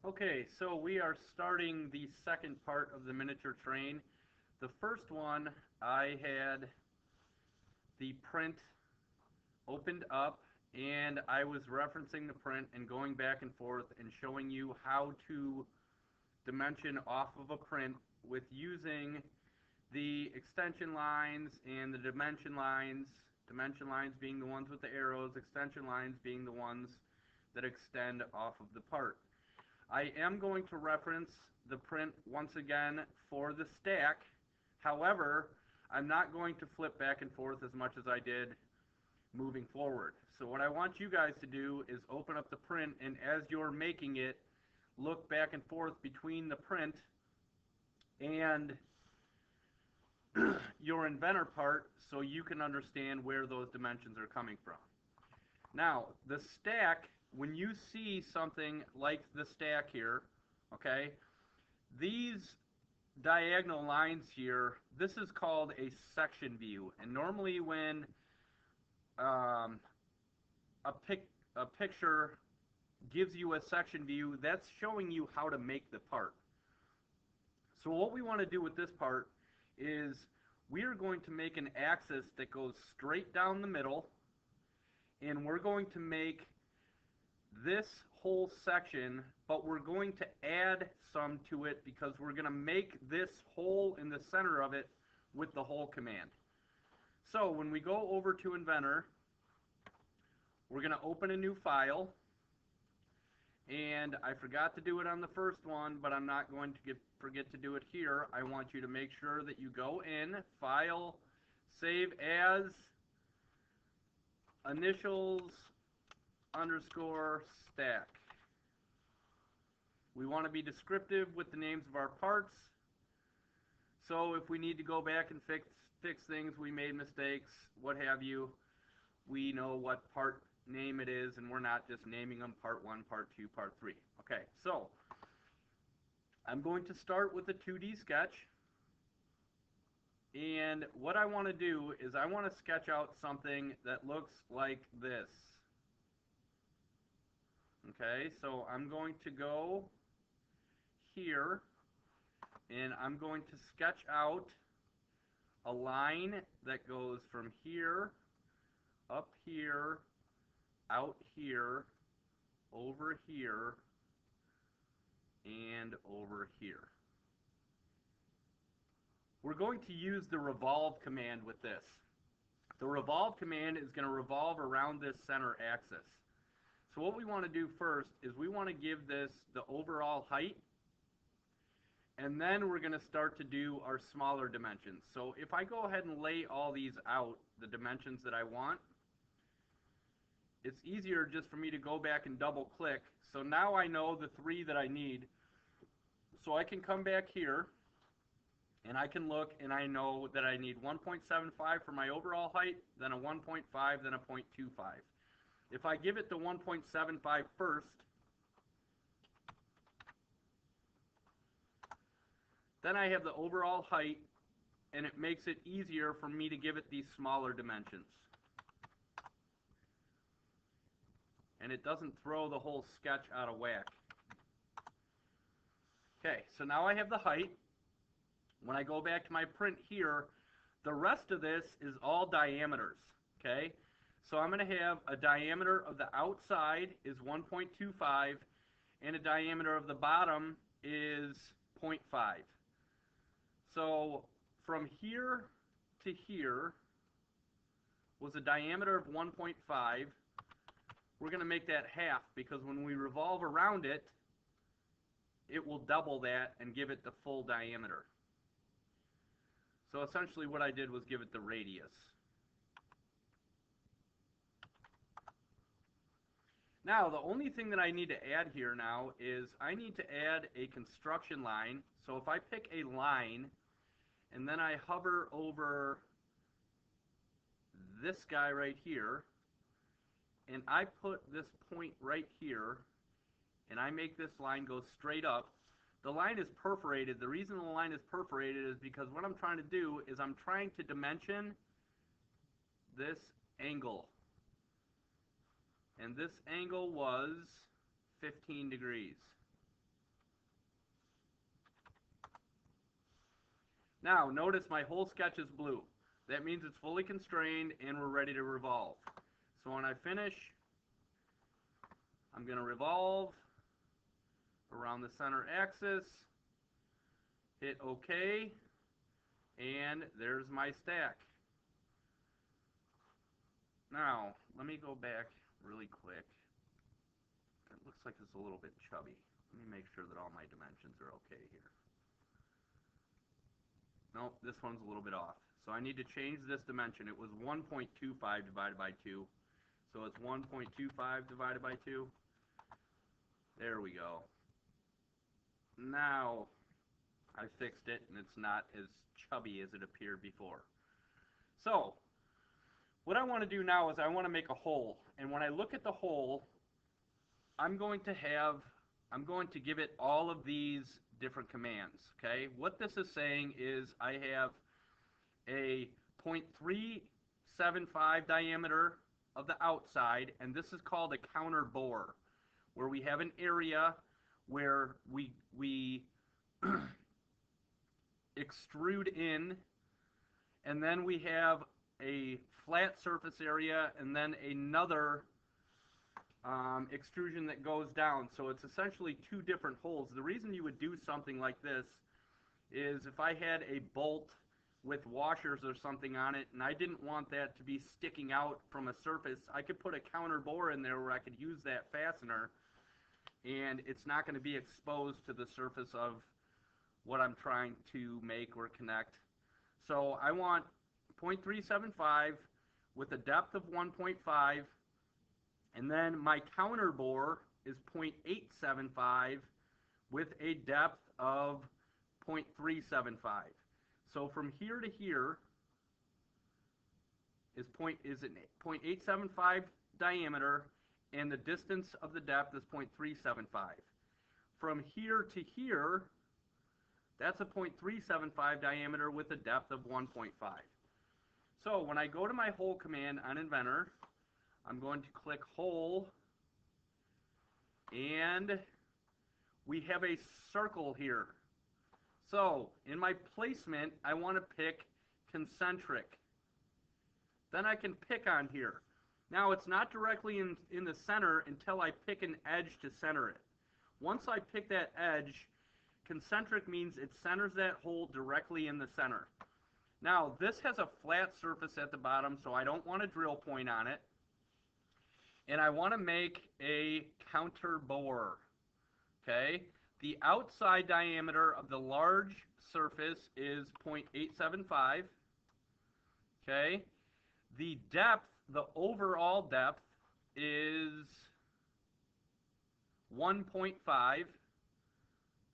Okay, so we are starting the second part of the miniature train. The first one, I had the print opened up and I was referencing the print and going back and forth and showing you how to dimension off of a print with using the extension lines and the dimension lines being the ones with the arrows, extension lines being the ones that extend off of the part. I am going to reference the print once again for the stack. However, I'm not going to flip back and forth as much as I did moving forward. So what I want you guys to do is open up the print, and as you're making it, look back and forth between the print and your inventor part so you can understand where those dimensions are coming from. Now, the stack, when you see something like the stack here, okay, these diagonal lines here, this is called a section view. And normally when um, a picture gives you a section view, that's showing you how to make the part. So what we want to do with this part is we are going to make an axis that goes straight down the middle, and we're going to make this whole section, but we're going to add some to it because we're going to make this hole in the center of it with the hole command. So when we go over to Inventor, we're going to open a new file, and I forgot to do it on the first one, but I'm not going to forget to do it here. I want you to make sure that you go in, File, Save As, Initials, underscore, stack. We want to be descriptive with the names of our parts. So if we need to go back and fix things, we made mistakes, what have you, we know what part name it is, and we're not just naming them part 1, part 2, part 3. Okay, so I'm going to start with a 2D sketch, and what I want to do is I want to sketch out something that looks like this. Okay, so I'm going to go here, and I'm going to sketch out a line that goes from here, up here, out here, over here, and over here. We're going to use the revolve command with this. The revolve command is going to revolve around this center axis. So what we want to do first is we want to give this the overall height, and then we're going to start to do our smaller dimensions. So if I go ahead and lay all these out, the dimensions that I want, it's easier just for me to go back and double click. So now I know the 3 that I need. So I can come back here and I can look, and I know that I need 1.75 for my overall height, then a 1.5, then a 0.25. If I give it the 1.75 first, then I have the overall height, and it makes it easier for me to give it these smaller dimensions. And it doesn't throw the whole sketch out of whack. Okay, so now I have the height. When I go back to my print here, the rest of this is all diameters. Okay, so I'm going to have a diameter of the outside is 1.25, and a diameter of the bottom is 0.5. So from here to here was a diameter of 1.5. We're going to make that half because when we revolve around it, it will double that and give it the full diameter. So essentially what I did was give it the radius. Now the only thing that I need to add here now is I need to add a construction line. So if I pick a line and then I hover over this guy right here, and I put this point right here, and I make this line go straight up, the line is perforated. The reason the line is perforated is because what I'm trying to do is I'm trying to dimension this angle. And this angle was 15 degrees. Now, notice my whole sketch is blue. That means it's fully constrained and we're ready to revolve. So when I finish, I'm going to revolve around the center axis, hit OK, and there's my stack. Now, let me go back really quick. It looks like it's a little bit chubby. Let me make sure that all my dimensions are okay here. Nope, this one's a little bit off. So I need to change this dimension. It was 1.25 divided by 2. So it's 1.25 divided by 2. There we go. Now I fixed it and it's not as chubby as it appeared before. So what I want to do now is I want to make a hole. And when I look at the hole, I'm going to give it all of these different commands. Okay? What this is saying is I have a 0.375 diameter of the outside, and this is called a counter bore, where we have an area where we extrude in, and then we have a flat surface area, and then another extrusion that goes down. So it's essentially two different holes. The reason you would do something like this is if I had a bolt with washers or something on it and I didn't want that to be sticking out from a surface, I could put a counter bore in there where I could use that fastener and it's not going to be exposed to the surface of what I'm trying to make or connect. So I want 0.375 with a depth of 1.5, and then my counter bore is 0.875 with a depth of 0.375. So from here to here is an 0.875 diameter, and the distance of the depth is 0.375. From here to here, that's a 0.375 diameter with a depth of 1.5. So when I go to my hole command on Inventor, I'm going to click hole, and we have a circle here. So in my placement, I want to pick concentric. Then I can pick on here. Now it's not directly in the center until I pick an edge to center it. Once I pick that edge, concentric means it centers that hole directly in the center. Now this has a flat surface at the bottom, so I don't want a drill point on it. And I want to make a counter bore. Okay? The outside diameter of the large surface is 0.875. Okay? The depth, the overall depth, is 1.5.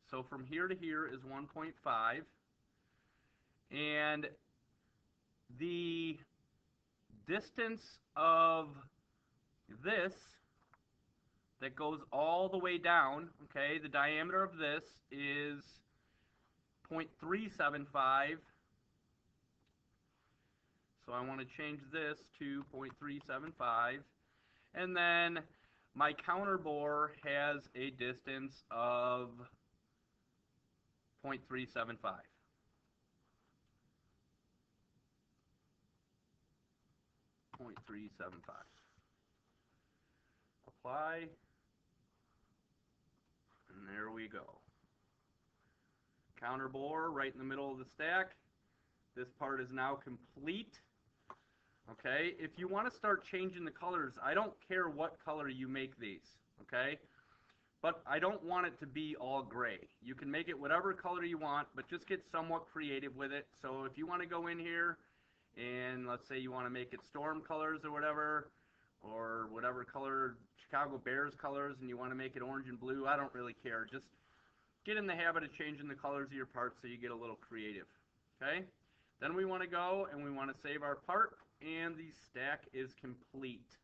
So from here to here is 1.5. And the distance of this that goes all the way down, okay, the diameter of this is 0.375. So I want to change this to 0.375. And then my counter bore has a distance of 0.375. Apply, and there we go. Counter bore right in the middle of the stack. This part is now complete. Okay, if you want to start changing the colors, I don't care what color you make these, okay? But I don't want it to be all gray. You can make it whatever color you want, but just get somewhat creative with it. So if you want to go in here and let's say you want to make it storm colors or whatever color, Chicago Bears colors, and you want to make it orange and blue, I don't really care. Just get in the habit of changing the colors of your parts so you get a little creative. Okay? Then we want to go and we want to save our part, and the stack is complete.